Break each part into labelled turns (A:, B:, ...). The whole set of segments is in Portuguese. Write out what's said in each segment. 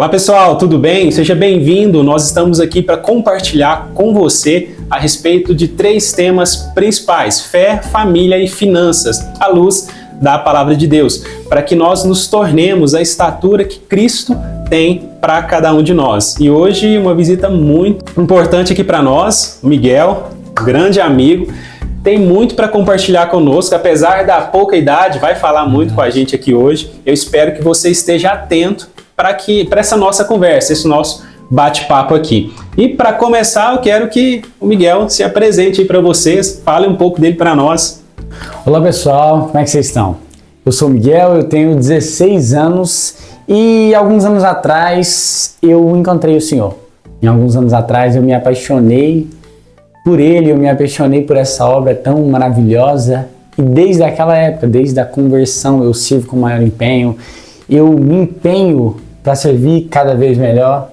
A: Olá pessoal, tudo bem? Seja bem-vindo. Nós estamos aqui para compartilhar com você a respeito de 3 temas principais: fé, família e finanças, à luz da palavra de Deus, para que nós nos tornemos a estatura que Cristo tem para cada um de nós. E hoje uma visita muito importante aqui para nós, o Miguel, um grande amigo, tem muito para compartilhar conosco, apesar da pouca idade, vai falar muito com a gente aqui hoje. Eu espero que você esteja atento para essa nossa conversa, esse nosso bate-papo aqui. E para começar, eu quero que o Miguel se apresente aí para vocês, fale um pouco dele para nós.
B: Olá pessoal, como é que vocês estão? Eu sou o Miguel, eu tenho 16 anos e alguns anos atrás eu encontrei o Senhor. Em alguns anos atrás eu me apaixonei por Ele, eu me apaixonei por essa obra tão maravilhosa e desde aquela época, desde a conversão, eu sirvo com maior empenho, eu me empenho para servir cada vez melhor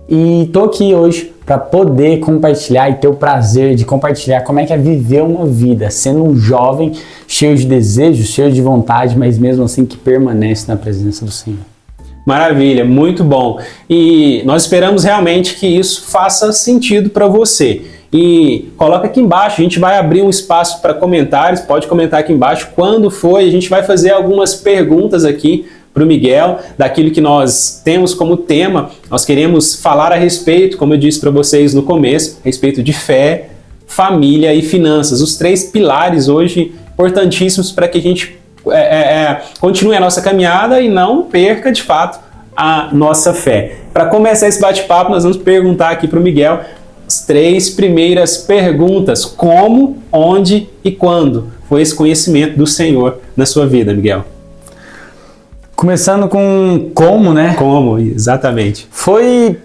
B: e estou aqui hoje para poder compartilhar e ter o prazer de compartilhar como é que é viver uma vida sendo um jovem cheio de desejos, cheio de vontade, mas mesmo assim que permanece na presença do Senhor.
A: Maravilha, muito bom. E nós esperamos realmente que isso faça sentido para você. E coloca aqui embaixo, a gente vai abrir um espaço para comentários, pode comentar aqui embaixo quando foi, a gente vai fazer algumas perguntas aqui para o Miguel, daquilo que nós temos como tema. Nós queremos falar a respeito, como eu disse para vocês no começo, a respeito de fé, família e finanças, os 3 pilares hoje importantíssimos para que a gente continue a nossa caminhada e não perca de fato a nossa fé. Para começar esse bate-papo, nós vamos perguntar aqui para o Miguel as 3 primeiras perguntas: como, onde e quando foi esse conhecimento do Senhor na sua vida, Miguel?
B: Começando com como, né?
A: Como, exatamente.
B: Foi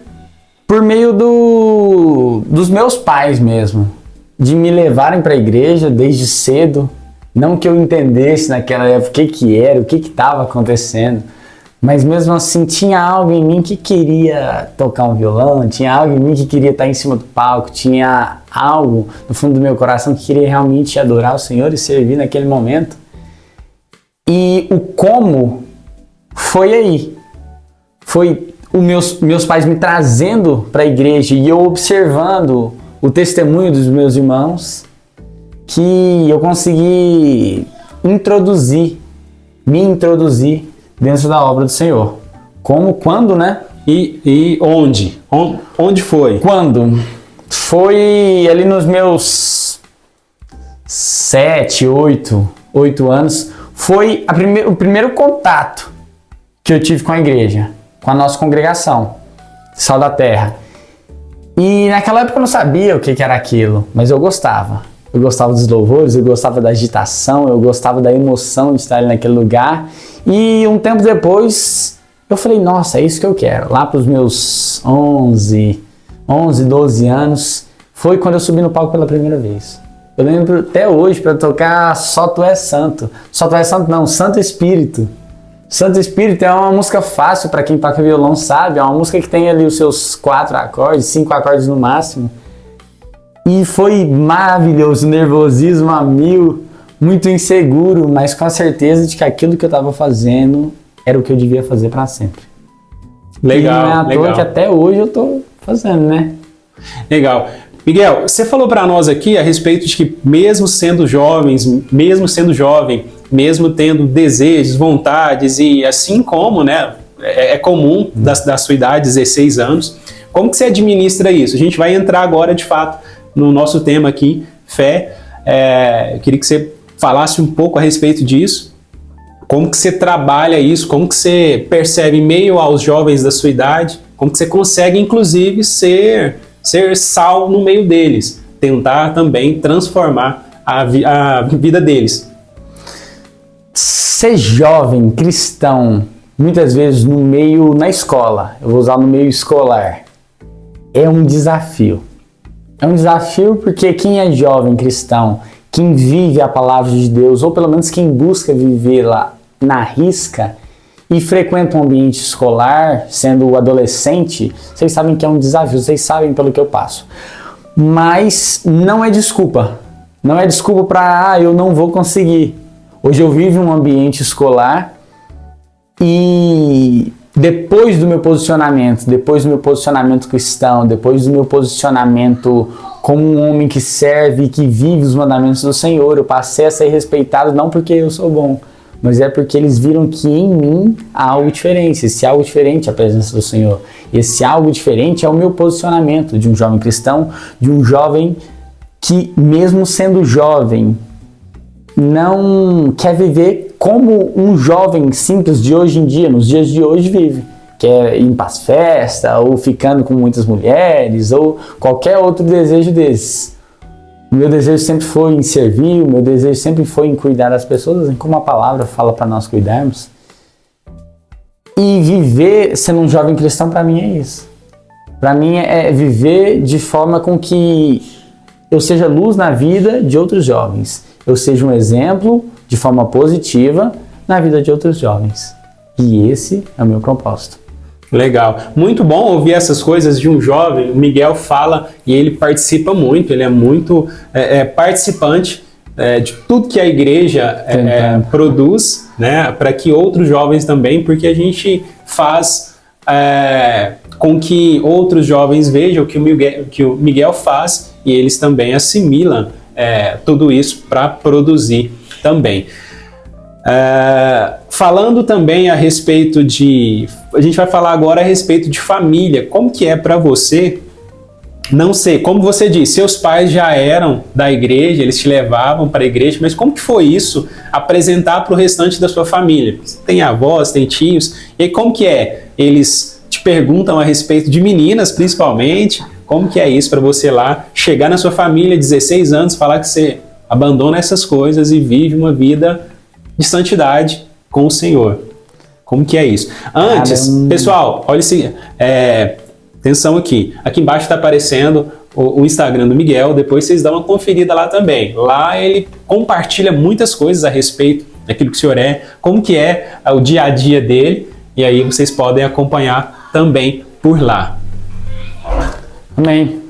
B: por meio dos meus pais mesmo, de me levarem para a igreja desde cedo. Não que eu entendesse naquela época o que era, o que estava acontecendo, mas mesmo assim tinha algo em mim que queria tocar um violão, tinha algo em mim que queria estar em cima do palco, tinha algo no fundo do meu coração que queria realmente adorar o Senhor e servir naquele momento. E o como foi aí. Foi os meus pais me trazendo para a igreja e eu observando o testemunho dos meus irmãos que eu consegui me introduzir dentro da obra do Senhor. Como, quando, né?
A: E onde? Onde foi?
B: Quando? Foi ali nos meus 7, 8 anos. Foi o primeiro contato que eu tive com a igreja, com a nossa congregação, Sal da Terra. E naquela época eu não sabia o que era aquilo, mas eu gostava. Eu gostava dos louvores, eu gostava da agitação, eu gostava da emoção de estar ali naquele lugar. E um tempo depois, eu falei, nossa, é isso que eu quero. Lá para os meus 11, 12 anos, foi quando eu subi no palco pela primeira vez. Eu lembro até hoje para tocar Só Tu És Santo. Só Tu És Santo não, Santo Espírito. Santo Espírito é uma música fácil para quem toca violão, sabe? É uma música que tem ali os seus 4 acordes, 5 acordes no máximo. E foi maravilhoso, nervosismo a mil, muito inseguro, mas com a certeza de que aquilo que eu estava fazendo era o que eu devia fazer para sempre.
A: Legal,
B: e não é à
A: legal.
B: toa que até hoje eu estou fazendo, né?
A: Legal. Miguel, você falou para nós aqui a respeito de que mesmo sendo jovem, mesmo tendo desejos, vontades e assim como, né, é comum da sua idade, 16 anos, como que você administra isso? A gente vai entrar agora de fato no nosso tema aqui, fé. Eu queria que você falasse um pouco a respeito disso. Como que você trabalha isso? Como que você percebe em meio aos jovens da sua idade? Como que você consegue, inclusive, ser sal no meio deles? Tentar também transformar a vida deles.
B: Ser jovem, cristão, muitas vezes na escola, eu vou usar no meio escolar, é um desafio. É um desafio porque quem é jovem cristão, quem vive a palavra de Deus, ou pelo menos quem busca vivê-la na risca e frequenta um ambiente escolar, sendo adolescente, vocês sabem que é um desafio, vocês sabem pelo que eu passo. Mas não é desculpa. Não é desculpa para, eu não vou conseguir. Hoje eu vivo em um ambiente escolar e depois do meu posicionamento cristão, depois do meu posicionamento como um homem que serve e que vive os mandamentos do Senhor, eu passei a ser respeitado não porque eu sou bom, mas é porque eles viram que em mim há algo diferente. Esse algo diferente é a presença do Senhor. Esse algo diferente é o meu posicionamento de um jovem cristão, de um jovem que, mesmo sendo jovem, não quer viver como um jovem simples de hoje em dia, nos dias de hoje vive. Quer ir para as festas, ou ficando com muitas mulheres, ou qualquer outro desejo desses. O meu desejo sempre foi em servir, o meu desejo sempre foi em cuidar das pessoas, assim como a palavra fala para nós cuidarmos. E viver sendo um jovem cristão, para mim, é isso. Para mim, é viver de forma com que eu seja luz na vida de outros jovens. Eu seja um exemplo de forma positiva na vida de outros jovens. E esse é o meu propósito.
A: Legal. Muito bom ouvir essas coisas de um jovem. O Miguel fala e ele participa muito, ele é muito participante de tudo que a igreja produz, né, para que outros jovens também, porque a gente faz com que outros jovens vejam o que o Miguel faz e eles também assimilam tudo isso para produzir também. Falando também a respeito a gente vai falar agora a respeito de família. Como que é para você, não sei, como você disse, seus pais já eram da igreja, eles te levavam para a igreja, mas como que foi isso, apresentar para o restante da sua família? Você tem avós, tem tios, e aí como que é? Eles te perguntam a respeito de meninas, principalmente, como que é isso para você lá, chegar na sua família, 16 anos, falar que você abandona essas coisas e vive uma vida de santidade com o Senhor. Como que é isso? Antes, pessoal, olha esse, atenção aqui. Aqui embaixo está aparecendo o Instagram do Miguel, depois vocês dão uma conferida lá também. Lá ele compartilha muitas coisas a respeito daquilo que o Senhor é, como que é o dia a dia dele, e aí vocês podem acompanhar também por lá.
B: Amém.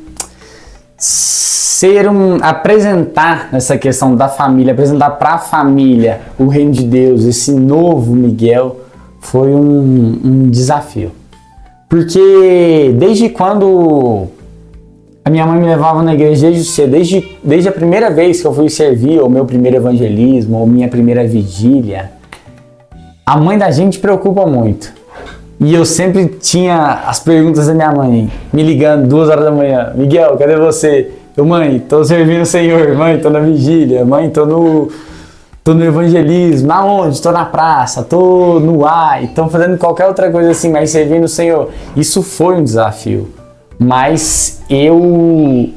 B: Apresentar essa questão da família, apresentar para a família o reino de Deus, esse novo Miguel, foi um desafio. Porque desde quando a minha mãe me levava na igreja desde a primeira vez que eu fui servir, ou meu primeiro evangelismo, ou minha primeira vigília, a mãe da gente preocupa muito. E eu sempre tinha as perguntas da minha mãe, me ligando 2 horas da manhã. Miguel, cadê você? Eu, mãe, tô servindo o Senhor. Mãe, tô na vigília. Mãe, tô no evangelismo. Aonde? Tô na praça. Tô no AI. Tô fazendo qualquer outra coisa assim, mas servindo o Senhor. Isso foi um desafio. Mas eu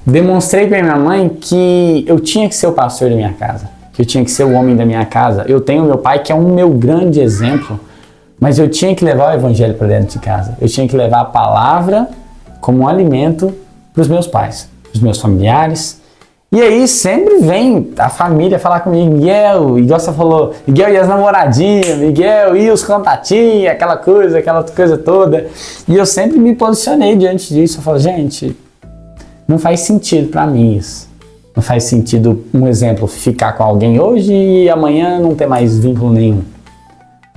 B: demonstrei pra minha mãe que eu tinha que ser o pastor da minha casa. Que eu tinha que ser o homem da minha casa. Eu tenho meu pai, que é um meu grande exemplo. Mas eu tinha que levar o evangelho para dentro de casa. Eu tinha que levar a palavra como um alimento para os meus pais, para os meus familiares. E aí sempre vem a família falar comigo, Miguel, igual você falou, Miguel e as namoradinhas, Miguel e os contatinhos, aquela coisa toda. E eu sempre me posicionei diante disso. Eu falo, gente, não faz sentido para mim isso. Não faz sentido, um exemplo, ficar com alguém hoje e amanhã não ter mais vínculo nenhum.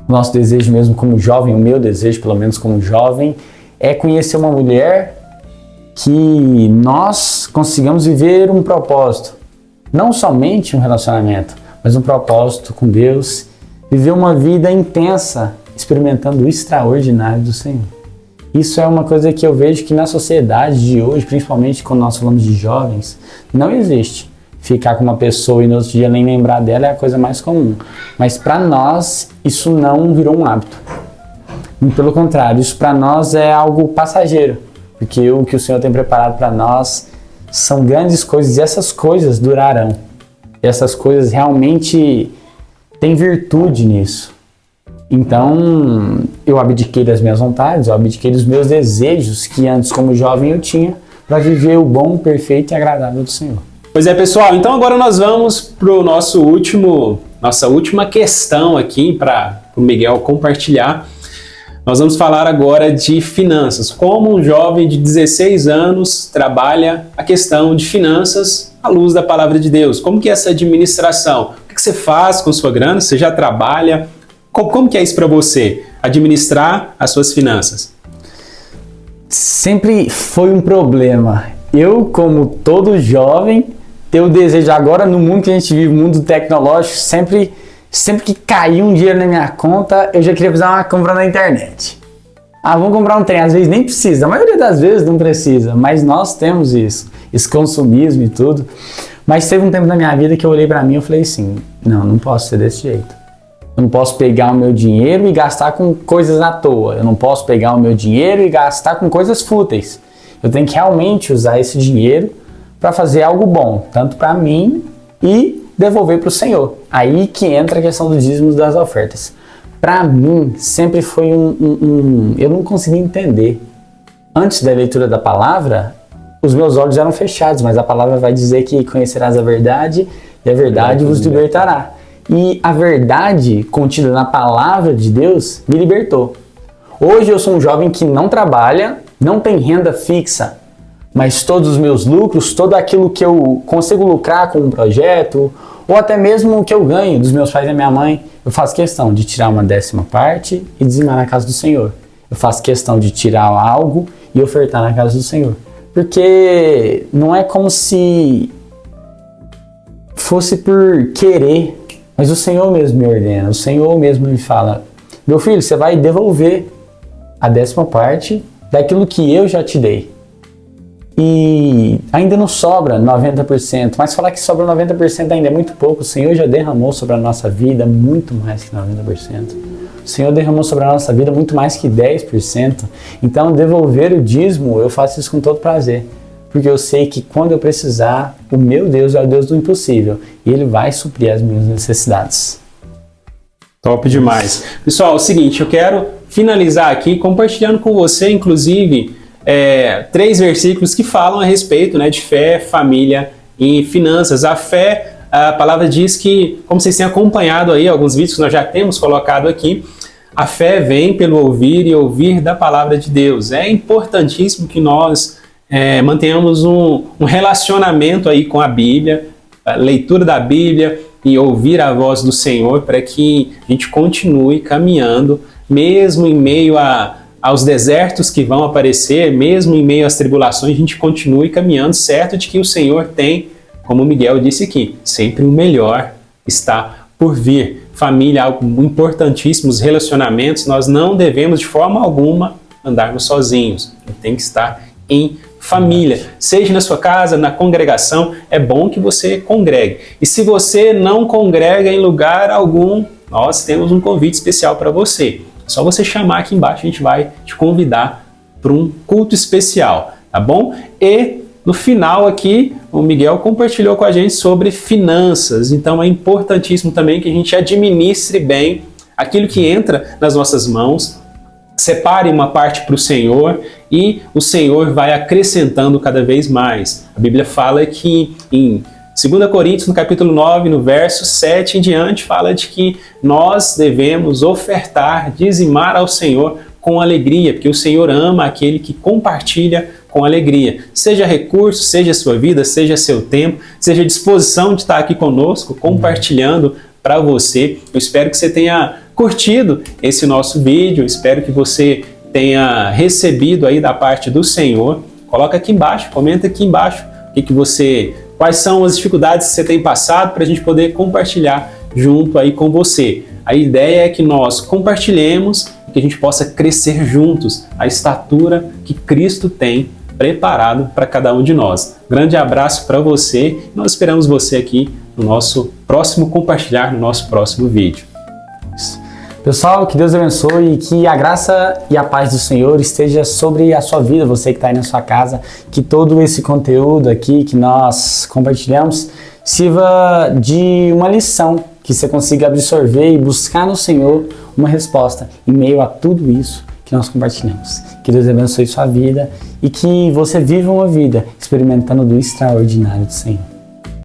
B: O nosso desejo mesmo como jovem, o meu desejo pelo menos como jovem, é conhecer uma mulher que nós consigamos viver um propósito. Não somente um relacionamento, mas um propósito com Deus. Viver uma vida intensa, experimentando o extraordinário do Senhor. Isso é uma coisa que eu vejo que na sociedade de hoje, principalmente quando nós falamos de jovens, não existe. Ficar com uma pessoa e no outro dia nem lembrar dela é a coisa mais comum. Mas para nós, isso não virou um hábito. Muito pelo contrário, isso para nós é algo passageiro. Porque o que o Senhor tem preparado para nós são grandes coisas e essas coisas durarão. E essas coisas realmente têm virtude nisso. Então, eu abdiquei das minhas vontades, eu abdiquei dos meus desejos que antes como jovem eu tinha para viver o bom, perfeito e agradável do Senhor.
A: Pois é, pessoal, então agora nós vamos para o nossa última questão aqui para o Miguel compartilhar. Nós vamos falar agora de finanças. Como um jovem de 16 anos trabalha a questão de finanças à luz da palavra de Deus? Como que é essa administração? O que você faz com sua grana? Você já trabalha? Como que é isso para você? administrar as suas finanças?
B: Sempre foi um problema. Eu, como todo jovem, tenho o desejo agora, no mundo que a gente vive, mundo tecnológico, sempre que caía um dinheiro na minha conta, eu já queria fazer uma compra na internet. Vamos comprar um trem, às vezes nem precisa, a maioria das vezes não precisa, mas nós temos isso, esse consumismo e tudo. Mas teve um tempo na minha vida que eu olhei pra mim e falei assim, não posso ser desse jeito. Eu não posso pegar o meu dinheiro e gastar com coisas à toa. Eu não posso pegar o meu dinheiro e gastar com coisas fúteis. Eu tenho que realmente usar esse dinheiro para fazer algo bom, tanto para mim e devolver para o Senhor. Aí que entra a questão dos dízimos das ofertas. Para mim, sempre foi eu não conseguia entender. Antes da leitura da palavra, os meus olhos eram fechados, mas a palavra vai dizer que conhecerás a verdade e a verdade vos libertará. E a verdade contida na palavra de Deus me libertou. Hoje eu sou um jovem que não trabalha, não tem renda fixa, mas todos os meus lucros, todo aquilo que eu consigo lucrar com um projeto, ou até mesmo o que eu ganho dos meus pais e da minha mãe, eu faço questão de tirar uma 10ª e dizimar na casa do Senhor. Eu faço questão de tirar algo e ofertar na casa do Senhor. Porque não é como se fosse por querer, mas o Senhor mesmo me ordena, o Senhor mesmo me fala, meu filho, você vai devolver a 10ª daquilo que eu já te dei. E ainda não sobra 90%, mas falar que sobra 90% ainda é muito pouco. O Senhor já derramou sobre a nossa vida muito mais que 90%. O Senhor derramou sobre a nossa vida muito mais que 10%. Então, devolver o dízimo, eu faço isso com todo prazer. Porque eu sei que quando eu precisar, o meu Deus é o Deus do impossível. E Ele vai suprir as minhas necessidades.
A: Top demais. Pessoal, é o seguinte, eu quero finalizar aqui compartilhando com você, inclusive, 3 versículos que falam a respeito, né, de fé, família e finanças. A fé, a palavra diz que, como vocês têm acompanhado aí, alguns vídeos que nós já temos colocado aqui, a fé vem pelo ouvir e ouvir da palavra de Deus. É importantíssimo que nós mantenhamos um relacionamento aí com a Bíblia, a leitura da Bíblia e ouvir a voz do Senhor para que a gente continue caminhando, mesmo em meio aos desertos que vão aparecer, mesmo em meio às tribulações, a gente continue caminhando, certo de que o Senhor tem, como o Miguel disse aqui, sempre o melhor está por vir. Família, algo importantíssimo, os relacionamentos, nós não devemos de forma alguma andarmos sozinhos, tem que estar em família, seja na sua casa, na congregação, é bom que você congregue. E se você não congrega em lugar algum, nós temos um convite especial para você. É só você chamar aqui embaixo, a gente vai te convidar para um culto especial, tá bom? E no final aqui, o Miguel compartilhou com a gente sobre finanças, então é importantíssimo também que a gente administre bem aquilo que entra nas nossas mãos, separe uma parte para o Senhor e o Senhor vai acrescentando cada vez mais. A Bíblia fala que em 2 Coríntios, no capítulo 9, no verso 7 em diante, fala de que nós devemos ofertar, dizimar ao Senhor com alegria, porque o Senhor ama aquele que compartilha com alegria. Seja recurso, seja sua vida, seja seu tempo, seja disposição de estar aqui conosco, compartilhando para você. Eu espero que você tenha curtido esse nosso vídeo, espero que você tenha recebido aí da parte do Senhor. Coloca aqui embaixo, comenta aqui embaixo quais são as dificuldades que você tem passado para a gente poder compartilhar junto aí com você. A ideia é que nós compartilhemos, que a gente possa crescer juntos a estatura que Cristo tem preparado para cada um de nós. Grande abraço para você, nós esperamos você aqui no nosso próximo compartilhar, no nosso próximo vídeo.
B: Pessoal, que Deus abençoe e que a graça e a paz do Senhor esteja sobre a sua vida, você que está aí na sua casa, que todo esse conteúdo aqui que nós compartilhamos sirva de uma lição, que você consiga absorver e buscar no Senhor uma resposta em meio a tudo isso que nós compartilhamos. Que Deus abençoe sua vida e que você viva uma vida experimentando do extraordinário do Senhor.